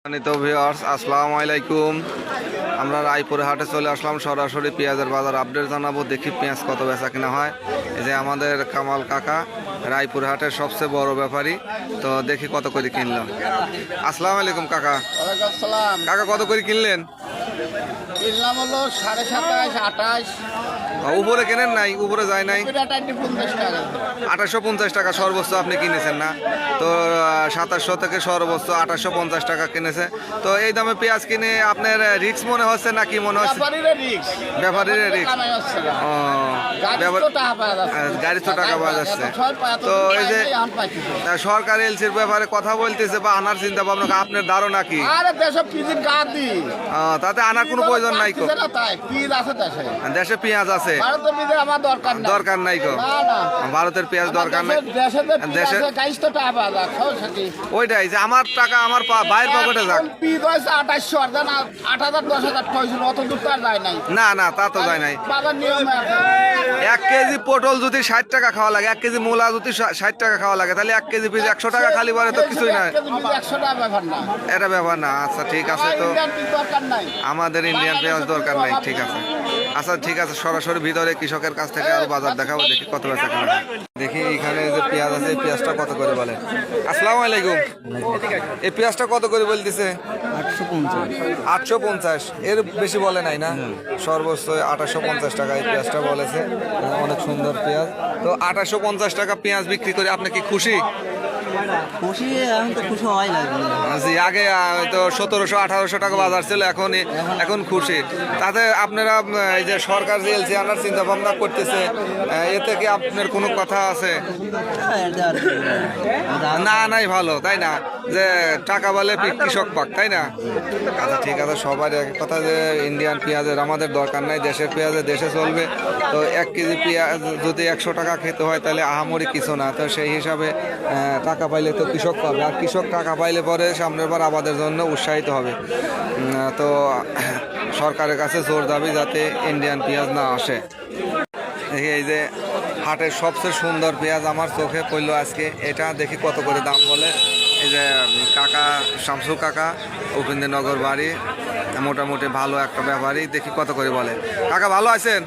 সম্মানিত ভিউয়ার্স, আসসালামু আলাইকুম। আমরা রায়পুরে হাটে চলে আসলাম, সরাসরি পেঁয়াজের বাজার আপডেট জানাবো। দেখি পেঁয়াজ কত বেচা কিনা হয়। এই যে আমাদের কামাল কাকা, রায়পুর হাটের সবচেয়ে বড় ব্যাপারী। তো দেখি কত করে কিনলাম। আসসালামু আলাইকুম কাকা। কাকা কত করে কিনলেন? কিনলাম হলো 27.5, 28। উপরে কেনেন নাই? উপরে যায় নাই? 2850 টাকা সর্বোচ্চ আপনি কিনেছেন না? তো 2700 থেকে সর্বোচ্চ 2850 টাকা কিনেছে। তো এই দামে পেঁয়াজ কিনে আপনার রিক্স মনে হচ্ছে না কি মনে হচ্ছে? ব্যাপারীর রিক্স। ও, গাড়ি তো টাকা পাওয়া যাচ্ছে। তো এই যে সরকার এলসির ব্যাপারে কথা বলতেছে বা আনার চিন্তা ভাবনা, আপনার ধারণা কি? তাতে আনার কোনো প্রয়োজন নাই কো? দেশে পেঁয়াজ আছে, দরকার নাই কো? ভারতের পেঁয়াজ দরকার নাই দেশে। ওইটাই যে আমার টাকা আমার বাইরের পকেটে যাক। 2800, না না, তা তো যায় নাই। 1 কেজি পটল যদি 60 টাকা খাওয়া লাগে, 1 কেজি মূলা যদি 60 টাকা খাওয়া লাগে, তাহলে 1 কেজি পিস 100 টাকা খালি পরে তো কিছুই না। এটা ব্যাপার না। আচ্ছা ঠিক আছে, তো আমাদের ইন্ডিয়ান পেঁয়াজ দরকার নাই। ঠিক আছে, আচ্ছা ঠিক আছে, সরাসরি ভিতরে কৃষকের কাছ থেকে আরো বাজার দেখাবো, দেখি কত বেচা কেনা হয়। দেখি এখানে যে পেঁয়াজ আছে, এই পেঁয়াজটা কত করে বলেন? আসসালামু আলাইকুম। এই পেঁয়াজটা কত করে বলতেছে? 850। এর বেশি বলে নাই না? সর্বোচ্চ 2850 টাকা এই পেঁয়াজটা বলেছে। অনেক সুন্দর পেঁয়াজ। তো 2850 টাকা পেঁয়াজ বিক্রি করে আপনি কি খুশি? খুশি, এখন তো খুশি হয় না। জি, আগে তো 1700-1800 টাকা বাজার ছিল, এখন খুশি। তাতে আপনারা এই যে সরকার যে এলসি আনার চিন্তা ভাবনা করতেছে, এতে কি আপনার কোনো কথা আছে? না নাই, ভালো তাই না? যে টাকা বলে কৃষক পাক, তাই না? আচ্ছা ঠিক আছে, সবার এক কথা যে ইন্ডিয়ান পেঁয়াজের আমাদের দরকার নাই, দেশের পেঁয়াজে দেশে চলবে। তো 1 কেজি পেঁয়াজ যদি 100 টাকা খেতে হয়, তাহলে আহামরি কিছু না। তো সেই হিসাবে টাকা পাইলে তো কৃষক পাবে, আর কৃষক টাকা পাইলে পরে সামনের বার আমাদের জন্য উৎসাহিত হবে। তো সরকারের কাছে জোর দাবি যাতে ইন্ডিয়ান পেঁয়াজ না আসে। দেখি এই যে হাটের সবচেয়ে সুন্দর পেঁয়াজ আমার চোখে পড়লো আজকে, এটা দেখি কত করে দাম বলে। এই যে কাকা, শামসু কাকা, উপেন্দ্রনগর বাড়ি, মোটামুটি ভালো একটা ব্যাপারী। দেখি কত করে বলে। কাকা ভালো আছেন?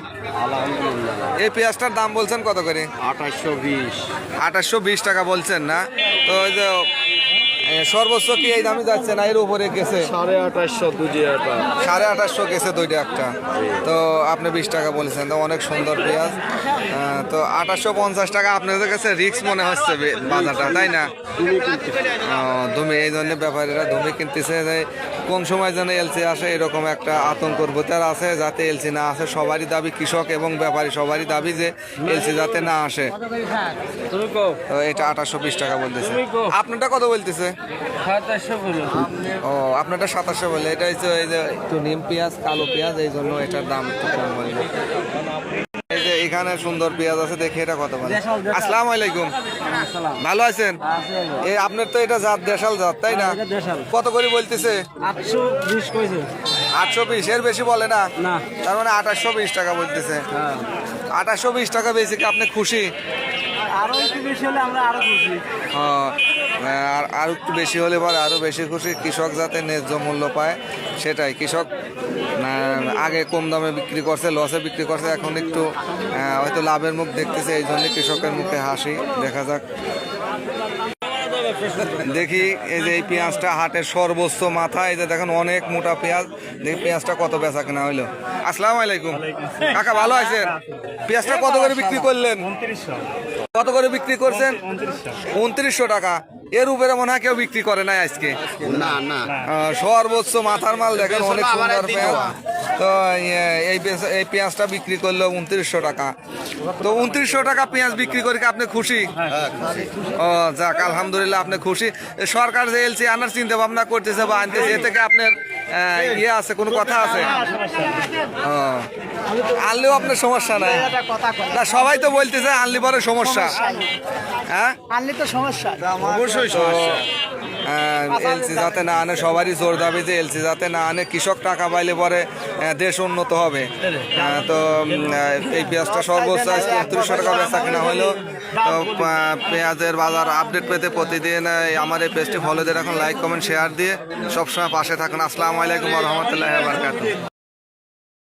এই পেঁয়াজটার দাম বলছেন কত করে? 2820 টাকা বলছেন না? তো ওই যে সর্বোচ্চ কি এই দামই যাচ্ছে না এর উপরে গেছে? 2850 গেছে দুইটা একটা। তো আপনি 20 টাকা বলেছেন, তো অনেক সুন্দর পেঁয়াজ। তো 2850 টাকা আপনাদের কাছে রিক্স মনে হচ্ছে বাজারটা, তাই না? ধুমি, এই জন্য ব্যাপারীরা ধুমি কিনতেছে যে কোন সময় যেন এলসি আসে, এরকম একটা আতঙ্কর ভেতর আছে। যাতে এলসি না আসে, সবারই দাবি, কৃষক এবং ব্যাপারী সবারই দাবি যে এলসি যাতে না আসে। তো এটা 2820 টাকা বলতেছে। আপনারটা কত বলতেছে? ও, আপনারটা 2700 বলে। এটা হচ্ছে এই যে একটু নিম পেঁয়াজ, কালো পেঁয়াজ, এই জন্য এটার দাম একটু কম বলবে। এই যে এখানে সুন্দর পেঁয়াজ আছে, দেখি এটা কত বলে। আসসালামু আলাইকুম। ভালো আছেন? এই আপনার তো এটা জাত, দেশাল জাত, তাই না? কত করে বলতেছে? 820। এর বেশি বলে না? তার মানে 2820 টাকা বলতেছে। 2820 টাকা বেশি কি আপনি খুশি? আরো একটু বেশি হলে আমরা আরো খুশি। আর একটু বেশি হলে পরে আরো বেশি খুশি। কৃষক যাতে ন্যায্য মূল্য পায়, সেটাই। কৃষক আগে কম দামে বিক্রি করছে, লসে বিক্রি করছে, এখন একটু হয়তো লাভের মুখ দেখতেছে, এই জন্য কৃষকের মুখে হাসি। দেখা যাক। দেখি এই যে এই পেঁয়াজটা হাটের সর্বোচ্চ মাথা, এই যে দেখেন অনেক মোটা পেঁয়াজ। দেখি পেঁয়াজটা কত বেচা কেনা হইলো। আসসালামু আলাইকুম কাকা, ভালো আছেন? পেঁয়াজটা কত করে বিক্রি করলেন? কত করে বিক্রি করছেন? 2900 টাকা। এর উপরে মনে হয় কেউ বিক্রি করে নাই আজকে। সর্বোচ্চ মাথার মাল দেখেন, অনেক সুন্দর পেঁয়াজ। তো এই পেঁয়াজটা বিক্রি করলো 2900 টাকা। তো 2900 টাকা পেঁয়াজ বিক্রি করে কি আপনি খুশি? ও যাক, আলহামদুলিল্লাহ আপনি খুশি। সরকার যে এলসি আনার চিন্তা ভাবনা করতেছে বা আনতেছে, এ থেকে আপনার ইয়ে আছে, কোনো কথা আছে? আনলেও আপনার সমস্যা নাই না? সবাই তো বলতেছে আনলি পরে সমস্যা। হ্যাঁ, আনলে তো সমস্যা। অবশ্যই সমস্যা। এলসি যাতে না আনে, সবারই জোর দাবি যে এলসি যাতে না আনে, কৃষক টাকা পাইলে পরে দেশ উন্নত হবে। তো এই পেঁয়াজটা সর্বোচ্চ আজকে 2900 টাকা বেচা কেনা হলো। তো পেঁয়াজের বাজার আপডেট পেতে প্রতিদিন আমার এই পেজটি ফলো দিয়ে রাখুন, লাইক কমেন্ট শেয়ার দিয়ে সবসময় পাশে থাকুন। আসসালামু আলাইকুম ওয়া রাহমাতুল্লাহি ওয়া বারাকাতুহু।